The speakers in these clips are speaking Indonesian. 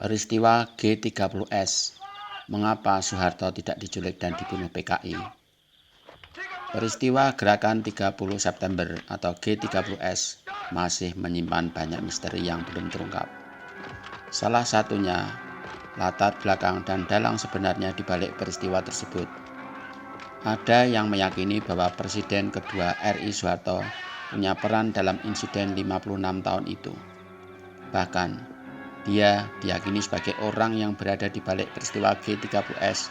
Peristiwa G30S. Mengapa Soeharto tidak diculik dan dibunuh PKI? Peristiwa Gerakan 30 September atau G30S masih menyimpan banyak misteri yang belum terungkap. Salah satunya, latar belakang dan dalang sebenarnya di balik peristiwa tersebut. Ada yang meyakini bahwa Presiden kedua RI Soeharto punya peran dalam insiden 56 tahun itu. Bahkan, dia diyakini sebagai orang yang berada di balik peristiwa G30S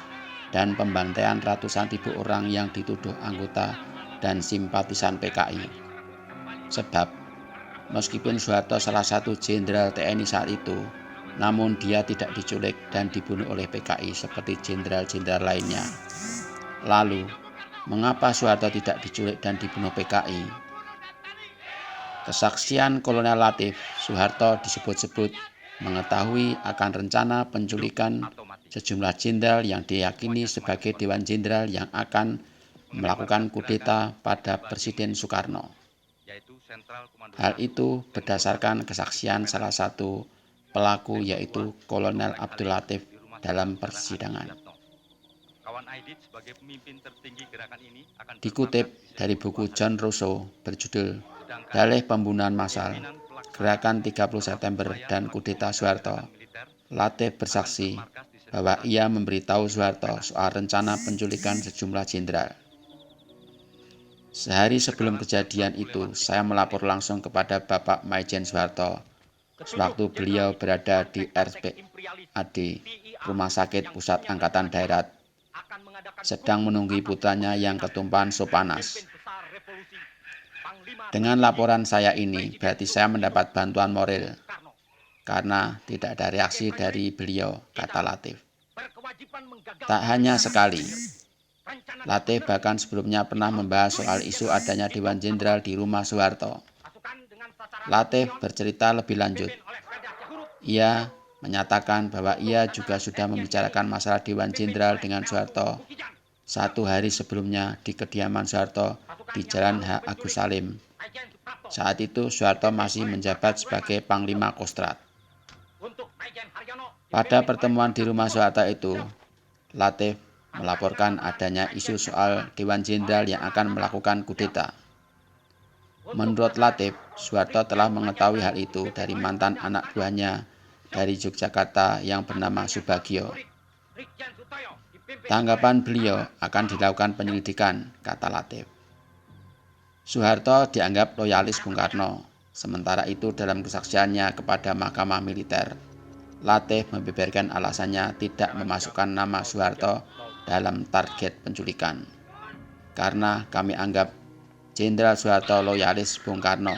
dan pembantaian ratusan ribu orang yang dituduh anggota dan simpatisan PKI. Sebab, meskipun Soeharto salah satu jenderal TNI saat itu, namun dia tidak diculik dan dibunuh oleh PKI seperti jenderal-jenderal lainnya. Lalu, mengapa Soeharto tidak diculik dan dibunuh PKI? Kesaksian Kolonel Latif, Soeharto disebut-sebut mengetahui akan rencana penculikan sejumlah jenderal yang diyakini sebagai Dewan Jenderal yang akan melakukan kudeta pada Presiden Soekarno. Hal itu berdasarkan kesaksian salah satu pelaku yaitu Kolonel Abdul Latif dalam persidangan. Dikutip dari buku John Rousseau berjudul Dalih Pembunuhan Massal, Gerakan 30 September dan Kudeta Soeharto, Latif bersaksi bahwa ia memberitahu Soeharto soal rencana penculikan sejumlah jenderal. Sehari sebelum kejadian itu, saya melapor langsung kepada Bapak Maijen Soeharto sewaktu beliau berada di RSPAD, Rumah Sakit Pusat Angkatan Darat, sedang menunggu putranya yang ketumpahan sop panas. Dengan laporan saya ini, berarti saya mendapat bantuan moral, karena tidak ada reaksi dari beliau, kata Latif. Tak hanya sekali, Latif bahkan sebelumnya pernah membahas soal isu adanya Dewan Jenderal di rumah Soeharto. Latif bercerita lebih lanjut. Ia menyatakan bahwa ia juga sudah membicarakan masalah Dewan Jenderal dengan Soeharto 1 hari sebelumnya di kediaman Soeharto di Jalan H. Agus Salim. Saat itu Soeharto masih menjabat sebagai Panglima Kostrad. Pada pertemuan di rumah Soeharto itu, Latif melaporkan adanya isu soal Dewan Jenderal yang akan melakukan kudeta. Menurut Latif, Soeharto telah mengetahui hal itu dari mantan anak buahnya dari Yogyakarta yang bernama Subagio. Tanggapan beliau akan dilakukan penyelidikan, kata Latif. Soeharto dianggap loyalis Bung Karno. Sementara itu dalam kesaksiannya kepada Mahkamah Militer, Latif membeberkan alasannya tidak memasukkan nama Soeharto dalam target penculikan. Karena kami anggap Jenderal Soeharto loyalis Bung Karno,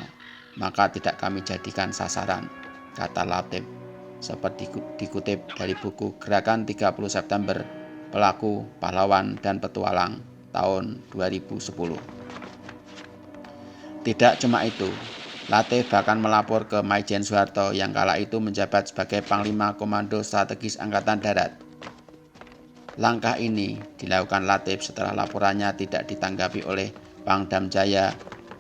maka tidak kami jadikan sasaran, kata Latif. Seperti dikutip dari buku Gerakan 30 September, Pelaku, Pahlawan, dan Petualang tahun 2010. Tidak cuma itu, Latif bahkan melapor ke Maijen Soeharto yang kala itu menjabat sebagai Panglima Komando Strategis Angkatan Darat. Langkah ini dilakukan Latif setelah laporannya tidak ditanggapi oleh Pangdam Jaya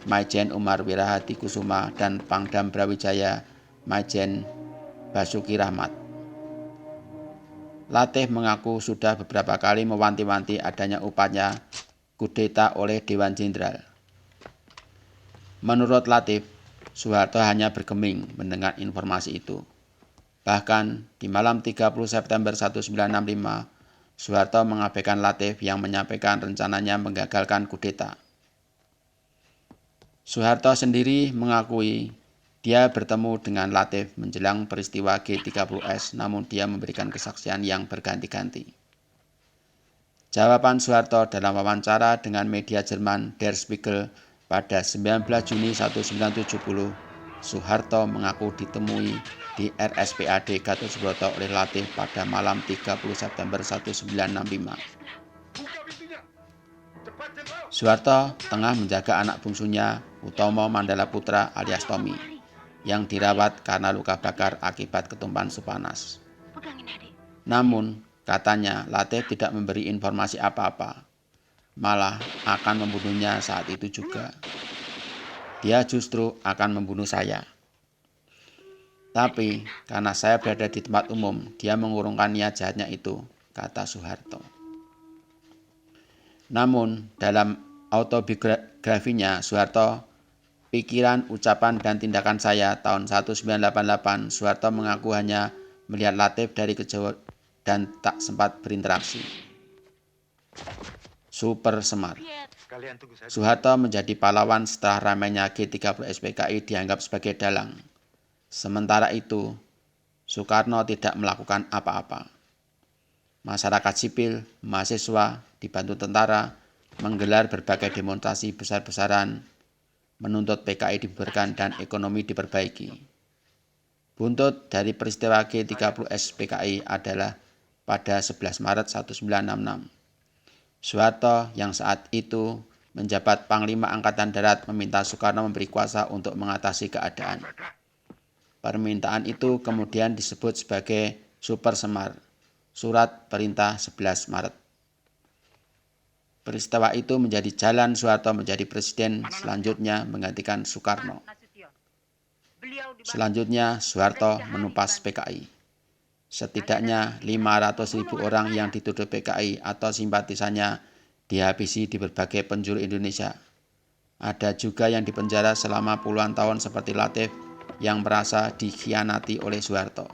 Maijen Umar Wirahadi Kusuma dan Pangdam Brawijaya Maijen Basuki Rahmat. Latif mengaku sudah beberapa kali mewanti-wanti adanya upaya kudeta oleh Dewan Jenderal. Menurut Latif, Soeharto hanya bergeming mendengar informasi itu. Bahkan di malam 30 September 1965, Soeharto mengabaikan Latif yang menyampaikan rencananya menggagalkan kudeta. Soeharto sendiri mengakui dia bertemu dengan Latif menjelang peristiwa G30S, namun dia memberikan kesaksian yang berganti-ganti. Jawaban Soeharto dalam wawancara dengan media Jerman Der Spiegel pada 19 Juni 1970, Soeharto mengaku ditemui di RSPAD Gatot Subroto oleh Latif pada malam 30 September 1965. Soeharto tengah menjaga anak bungsunya Utomo Mandala Putra alias Tommy yang dirawat karena luka bakar akibat ketumpahan sop panas. Namun, katanya Latif tidak memberi informasi apa-apa, malah akan membunuhnya saat itu juga. Dia justru akan membunuh saya. Tapi karena saya berada di tempat umum, dia mengurungkan niat jahatnya itu, kata Soeharto. Namun dalam autobiografinya Soeharto, pikiran, ucapan, dan tindakan saya tahun 1988, Soeharto mengaku hanya melihat Latif dari kejauhan dan tak sempat berinteraksi. Super Semar. Soeharto menjadi pahlawan setelah ramainya G30 SPKI dianggap sebagai dalang. Sementara itu, Soekarno tidak melakukan apa-apa. Masyarakat sipil, mahasiswa, dibantu tentara, menggelar berbagai demonstrasi besar-besaran, menuntut PKI dibubarkan dan ekonomi diperbaiki. Buntut dari peristiwa G30 SPKI adalah pada 11 Maret 1966. Soeharto yang saat itu menjabat Panglima Angkatan Darat meminta Soekarno memberi kuasa untuk mengatasi keadaan. Permintaan itu kemudian disebut sebagai Super Semar, Surat Perintah 11 Maret. Peristiwa itu menjadi jalan Soeharto menjadi presiden selanjutnya menggantikan Soekarno. Selanjutnya Soeharto menumpas PKI. Setidaknya 500.000 orang yang dituduh PKI atau simpatisannya dihabisi di berbagai penjuru Indonesia. Ada juga yang dipenjara selama puluhan tahun seperti Latif yang merasa dikhianati oleh Soeharto.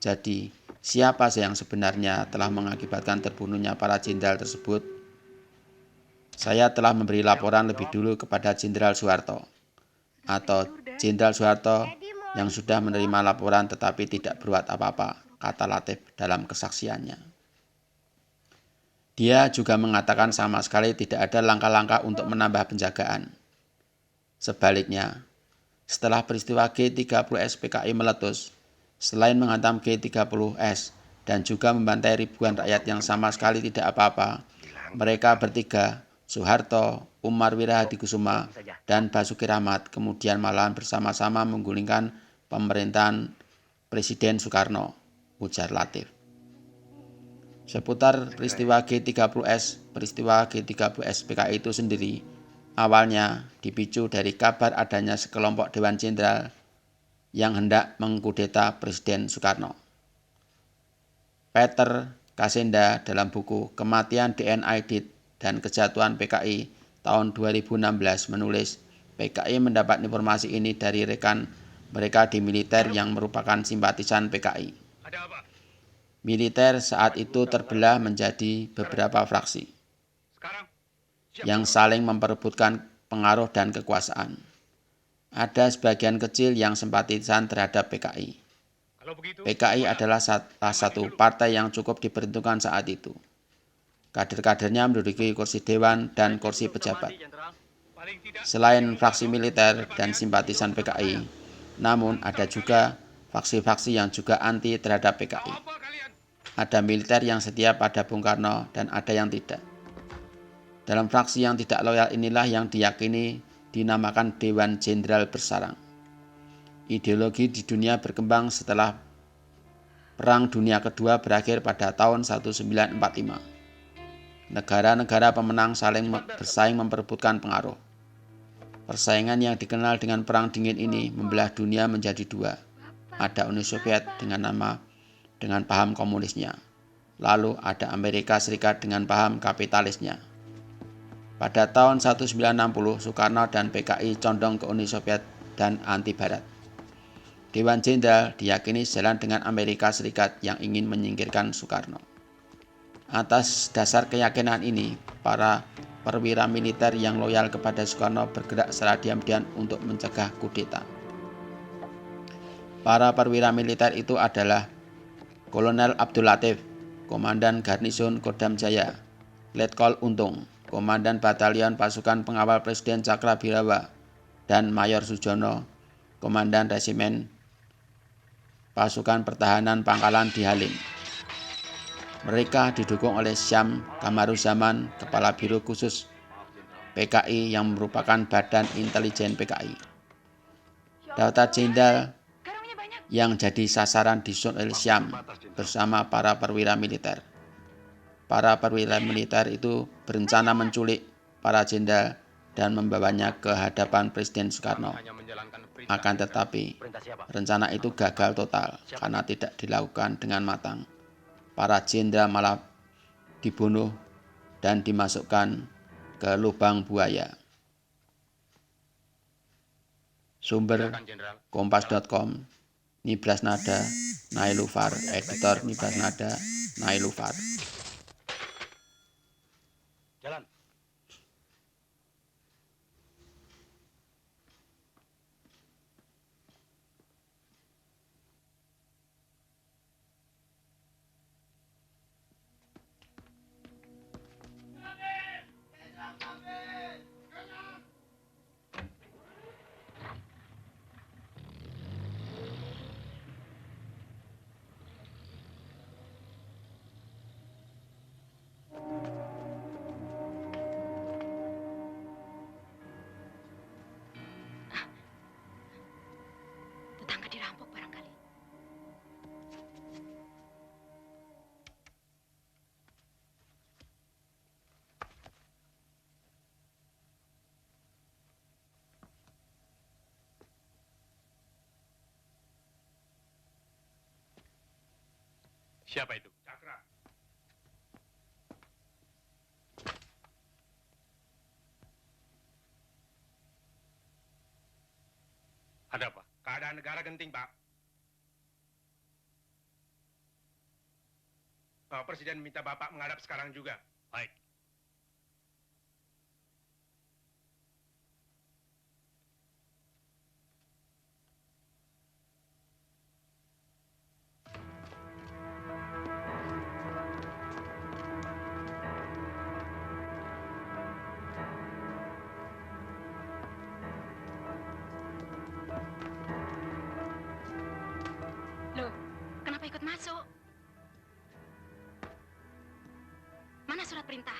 Jadi, siapa yang sebenarnya telah mengakibatkan terbunuhnya para jenderal tersebut? Saya telah memberi laporan lebih dulu kepada Jenderal Soeharto, atau Jenderal Soeharto yang sudah menerima laporan tetapi tidak berbuat apa-apa, kata Latif dalam kesaksiannya. Dia juga mengatakan sama sekali tidak ada langkah-langkah untuk menambah penjagaan. Sebaliknya, setelah peristiwa G30 SPKI meletus, selain menghantam G30S dan juga membantai ribuan rakyat yang sama sekali tidak apa-apa, mereka bertiga, Soeharto, Umar Wirahadikusuma, dan Basuki Rahmat kemudian malahan bersama-sama menggulingkan pemerintahan Presiden Soekarno, ujar Latif. Seputar peristiwa peristiwa G30S PKI itu sendiri, awalnya dipicu dari kabar adanya sekelompok Dewan Jenderal yang hendak mengkudeta Presiden Soekarno. Peter Kasenda dalam buku Kematian DNID dan Kejatuhan PKI tahun 2016 menulis, PKI mendapat informasi ini dari rekan mereka di militer yang merupakan simpatisan PKI. Militer saat itu terbelah menjadi beberapa fraksi yang saling memperebutkan pengaruh dan kekuasaan. Ada sebagian kecil yang simpatisan terhadap PKI. PKI adalah salah satu partai yang cukup diperhitungkan saat itu. Kader-kadernya menduduki kursi dewan dan kursi pejabat. Selain fraksi militer dan simpatisan PKI, namun ada juga faksi-faksi yang juga anti terhadap PKI. Ada militer yang setia pada Bung Karno dan ada yang tidak. Dalam fraksi yang tidak loyal inilah yang diyakini dinamakan Dewan Jenderal Bersarang. Ideologi di dunia berkembang setelah Perang Dunia Kedua berakhir pada tahun 1945. Negara-negara pemenang saling bersaing memperebutkan pengaruh. Persaingan yang dikenal dengan Perang Dingin ini membelah dunia menjadi dua. Ada Uni Soviet dengan paham komunisnya. Lalu ada Amerika Serikat dengan paham kapitalisnya. Pada tahun 1960, Soekarno dan PKI condong ke Uni Soviet dan anti Barat. Dewan Jenderal diyakini sejalan dengan Amerika Serikat yang ingin menyingkirkan Soekarno. Atas dasar keyakinan ini, para perwira militer yang loyal kepada Soekarno bergerak secara diam-diam untuk mencegah kudeta. Para perwira militer itu adalah Kolonel Abdul Latif, Komandan Garnison Kodam Jaya, Letkol Untung, Komandan Batalion Pasukan Pengawal Presiden Cakrabirawa, dan Mayor Sujono, Komandan Resimen Pasukan Pertahanan Pangkalan di Halim. Mereka didukung oleh Syam Kamaruzaman, Kepala Biro Khusus PKI yang merupakan badan intelijen PKI. Daftar jenderal yang jadi sasaran disusun oleh Syam bersama para perwira militer. Para perwira militer itu berencana menculik para jenderal dan membawanya ke hadapan Presiden Soekarno. Akan tetapi, rencana itu gagal total karena tidak dilakukan dengan matang. Para jenderal malah dibunuh dan dimasukkan ke lubang buaya. Sumber kompas.com, Nibras Nada, Nailufar, editor Nibras Nada, Nailufar. Jalan. Tetangga dirampok barangkali. Siapa itu? Cakra. Ada apa? Keadaan negara genting, Pak. Bapak Presiden minta Bapak menghadap sekarang juga. Baik. Loh, kenapa ikut masuk? Mana surat perintah?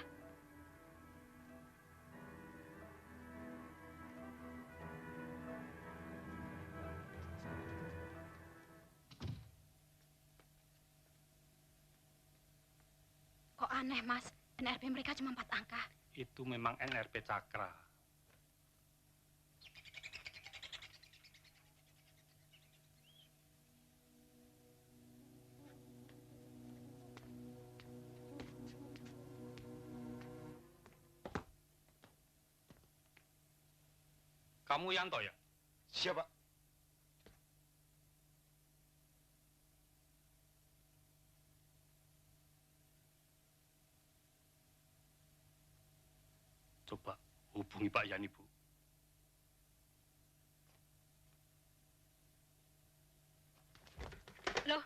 Kok aneh, Mas? NRP mereka cuma 4 angka. Itu memang NRP Cakra. Kamu Yanto ya? Siapa? Coba hubungi Pak Yani, Bu. Loh,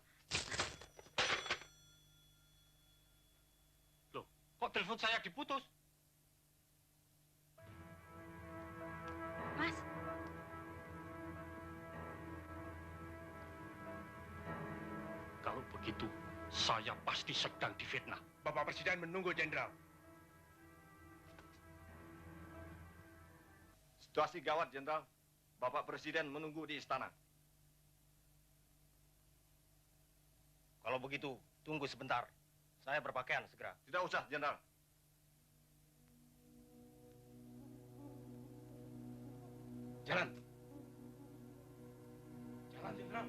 Loh, kok telepon saya diputus? Mas, Kalau begitu, saya pasti sedang difitnah. Bapak Presiden menunggu, Jenderal. Situasi gawat, Jenderal. Bapak Presiden menunggu di istana. Kalau begitu, tunggu sebentar. Saya berpakaian segera. Tidak usah, Jenderal. Jalan. Jalan, Jenderal.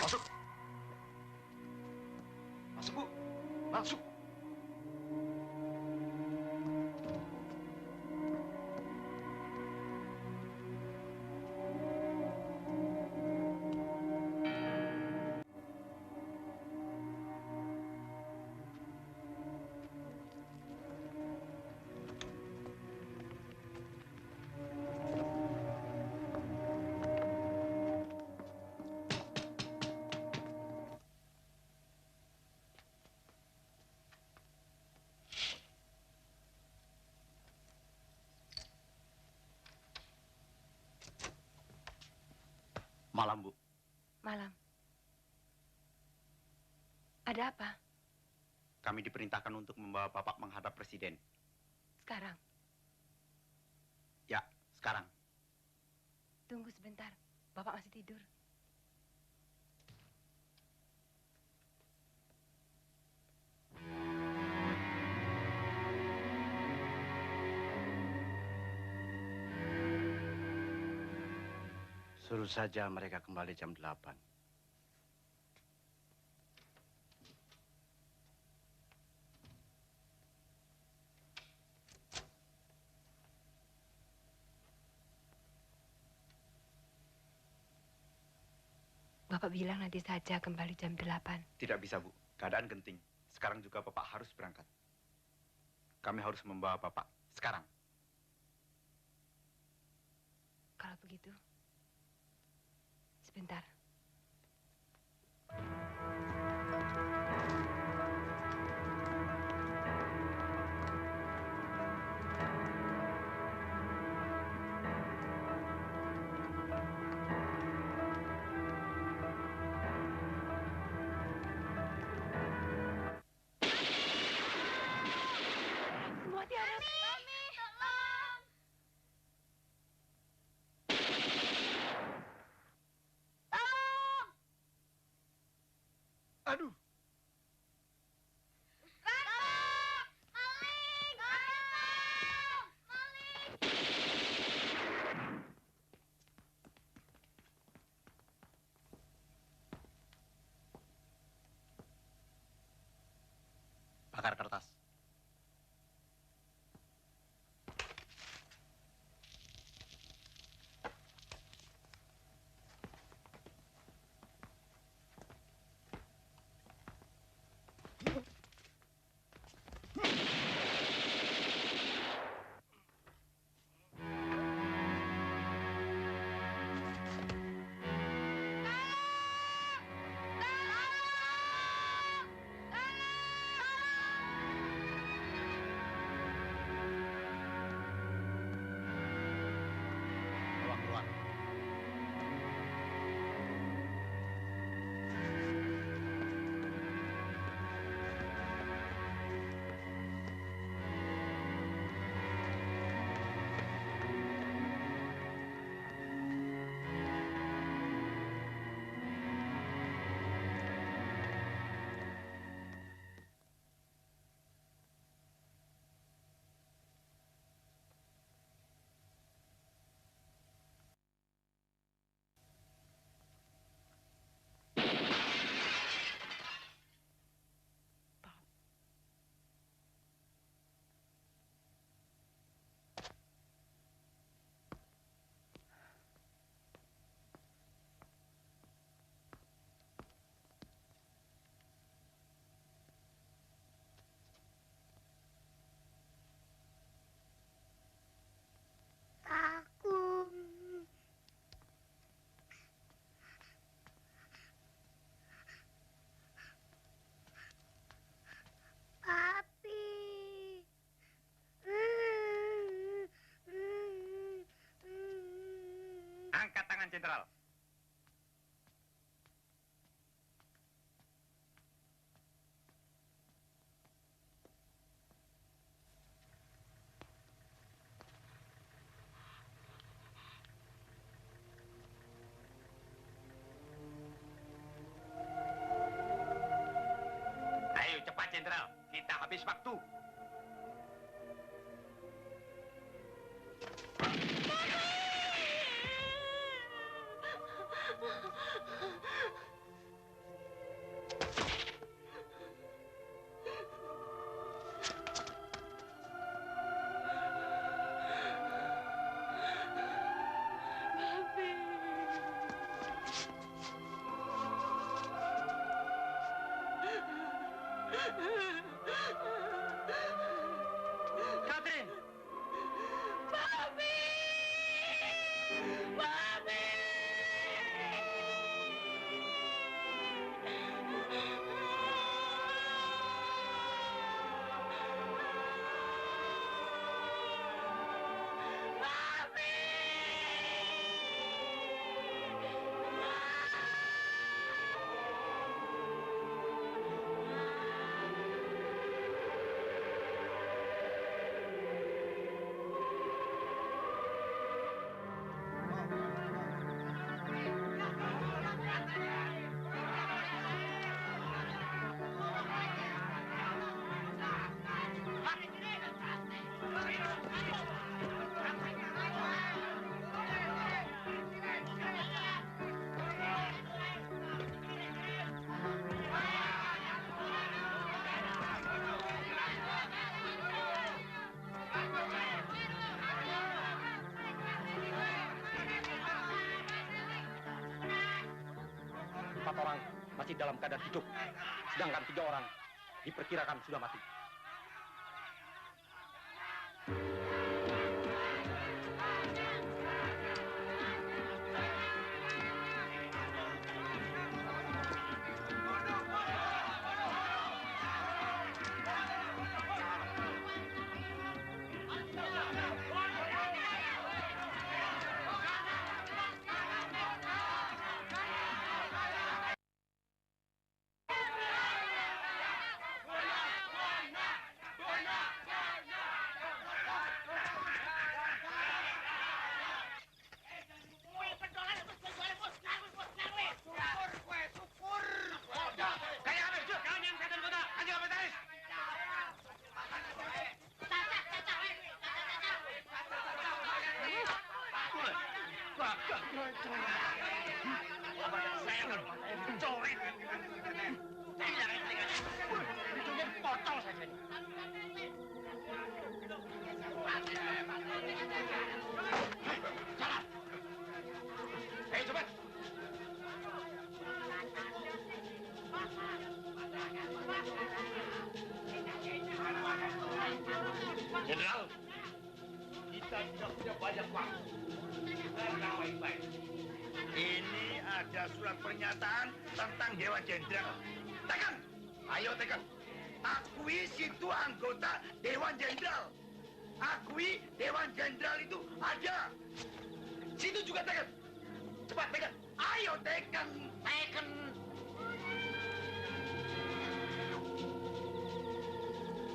Masuk. Masuk, Bu. Masuk. Malam, Bu. malam. Ada apa Kami diperintahkan untuk membawa Bapak menghadap Presiden. sekarang? Ya, sekarang. Tunggu sebentar, Bapak masih tidur. Suruh saja mereka kembali jam 8. Bapak bilang nanti saja kembali jam 8. Tidak bisa, Bu. Keadaan genting. Sekarang juga Bapak harus berangkat. Kami harus membawa Bapak sekarang. Kalau begitu, sebentar. Semua tiarap. Mami, tolong. Tolong. Aduh! Kakak! Maling! Kakak! Maling! Bakar kertas. Bawa keluar. Aku. Papi. Angkat tangan, Jenderal. Ayo cepat, Jenderal. Kita habis waktu. Catherine! 4 orang masih dalam keadaan hidup, sedangkan 3 orang diperkirakan sudah mati. Jenderal, kita tidak punya banyak waktu. Dengar baik-baik. Ini ada surat pernyataan tentang Dewan Jenderal. Tekan! Ayo tekan! Akui situ anggota Dewan Jenderal. Akui Dewan Jenderal itu ada. Situ juga tekan. Cepat tekan. Ayo tekan. Tekan.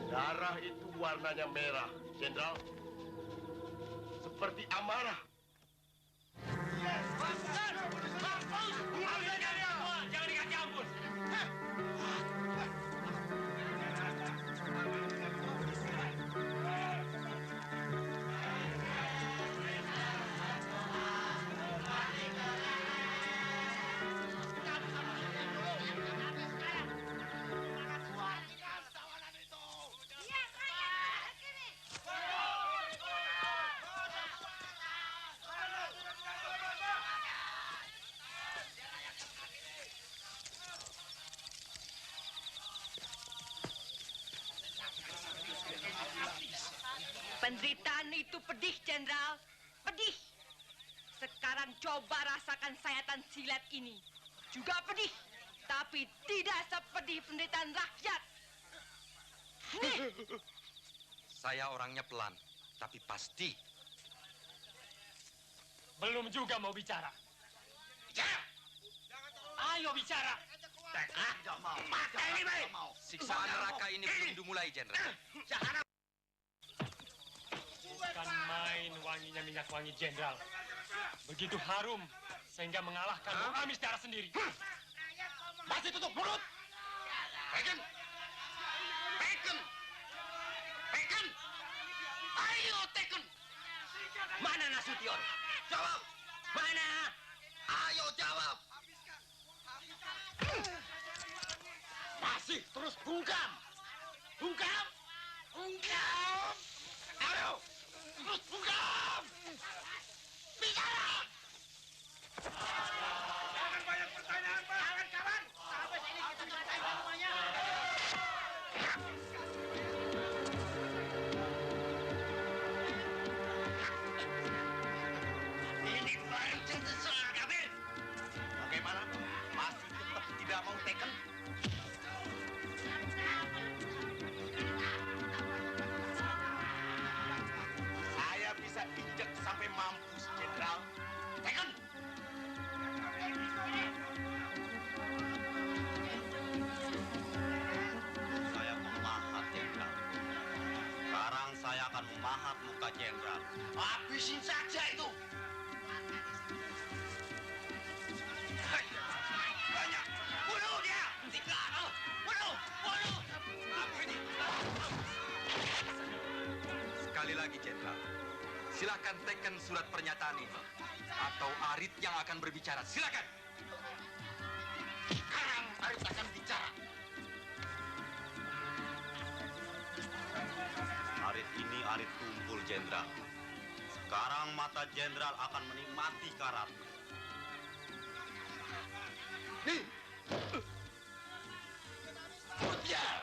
Darah itu warnanya merah, Jenderal. Seperti amarah. Jangan dikasih ampun. Penderitaan itu pedih, Jenderal. Pedih. Sekarang coba rasakan sayatan silet ini. Juga pedih. Tapi tidak sepedih penderitaan rakyat. Saya orangnya pelan, tapi pasti. Belum juga mau bicara. Bicara! Ayo bicara. Tidak mau. Mati ini, baik. Siksaan neraka ini belum dimulai, Jenderal. Jangan. Bukan main wanginya minyak wangi Jenderal. Begitu harum sehingga mengalahkan Bung Amis darah sendiri. Masih tutup mulut. Tekan. Tekan. Tekan. Ayo tekan. Mana Nasution? Jawab. Mana? Ayo jawab. Masih terus bungkam. Bungkam. Bungkam. Ayo. Terus bungkam. Bicara. Jangan banyak pertanyaan, Pak. Jangan, kawan. Sampai sini kita selesai semuanya. Ini pancing sesuatu, Kabir. Bagaimana? Masih tetap tidak mau teken? Saya bisa injek sampai mampus, Jenderal. Teken! Saya memahat, Jenderal. Sekarang saya akan memahat muka Jenderal. Habisin saja itu. Banyak. Bunuh dia. Tiga. Bunuh. Bunuh. Apa ini? Sekali lagi, Jenderal. Silakan teken surat pernyataan ini. Atau Arit yang akan berbicara. Silakan. Sekarang Arit akan bicara. Arit ini Arit tumpul, Jenderal. Sekarang mata Jenderal akan menikmati karat. Nih, Mutiara!